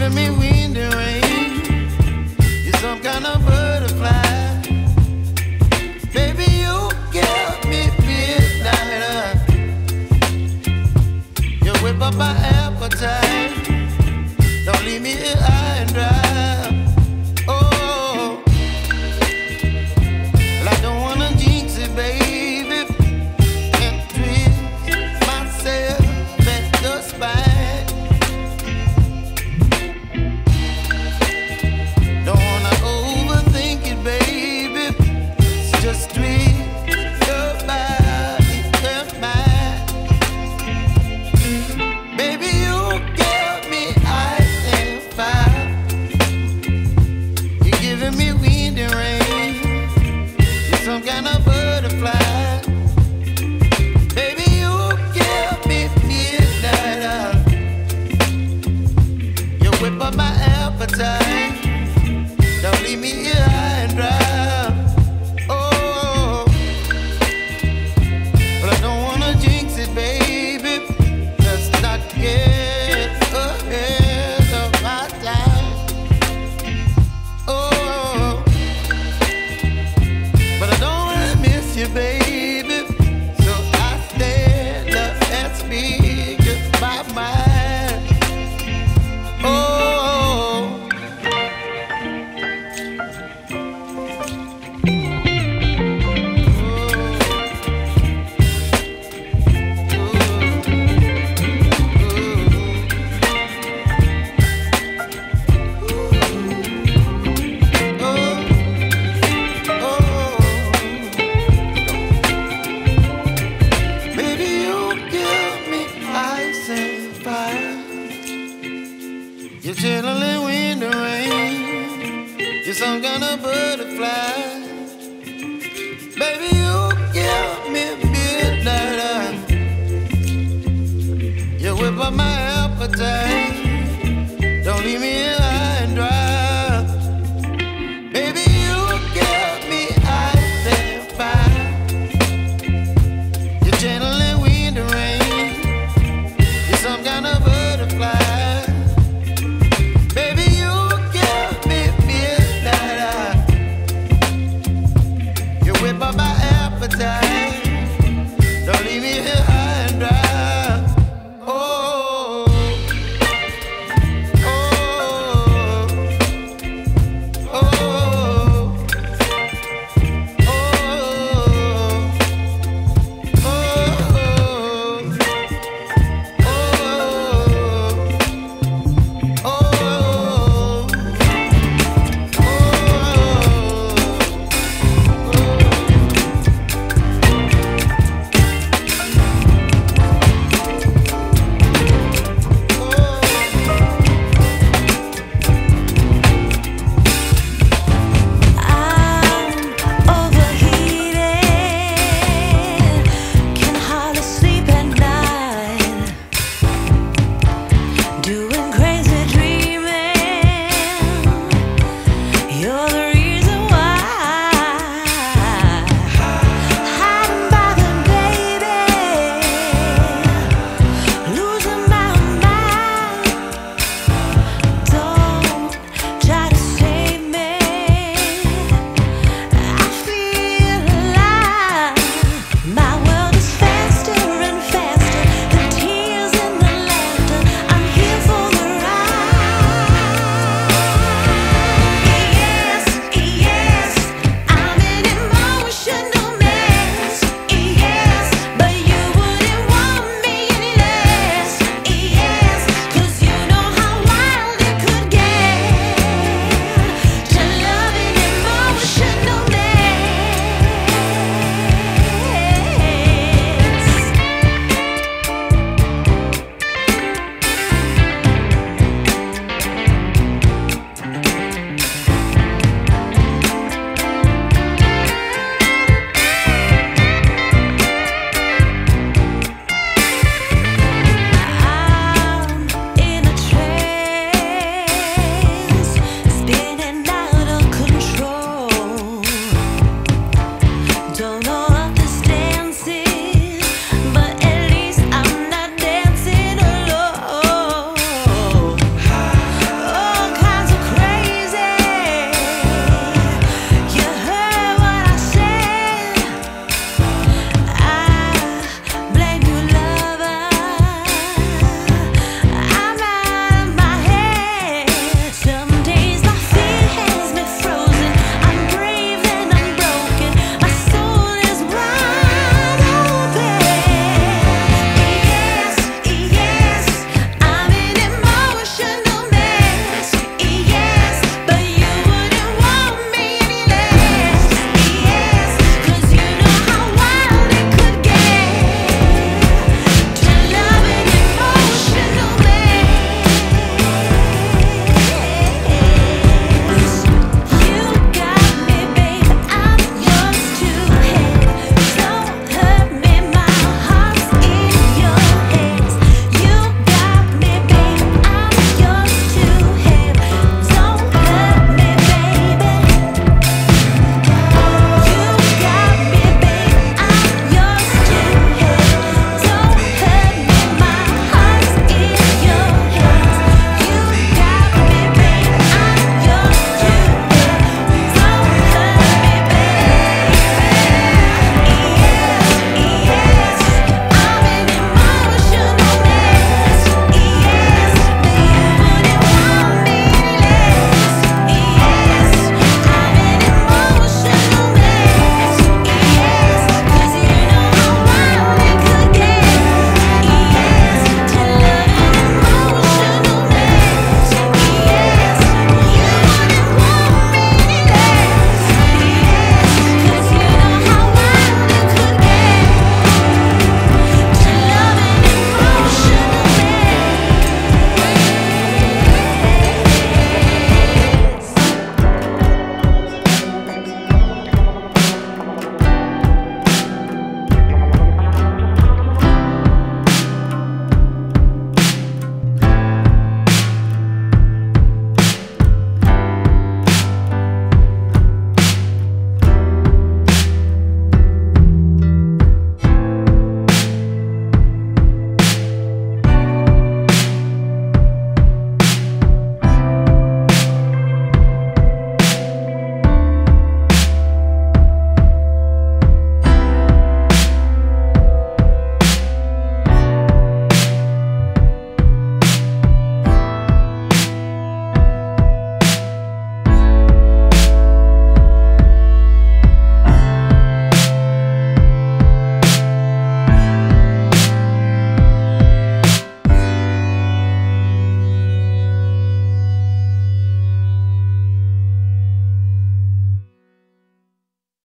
giving me wind and rain. You're some kind of butterfly. Baby, you give me midnight. You whip up my appetite. Don't leave me here high and dry. Oh, well, I don't wanna jinx it, baby, and twist myself at the spine. Don't wanna overthink it, baby. It's just twist your body and mine. Baby, you give me ice and fire. You're giving me wind and rain. You're some kind of butterfly. Baby, you give me midnight. You whip up my appetite. Don't leave me here high and dry. Oh, but I don't wanna jinx it, baby. Let's not get ahead of my time. Oh, but I don't wanna miss you, baby. So I stand up and speak just my mind. Oh. You're chilling wind and rain. You're some kind of butterfly. Baby, you give me midnight. You whip up my appetite. Don't leave me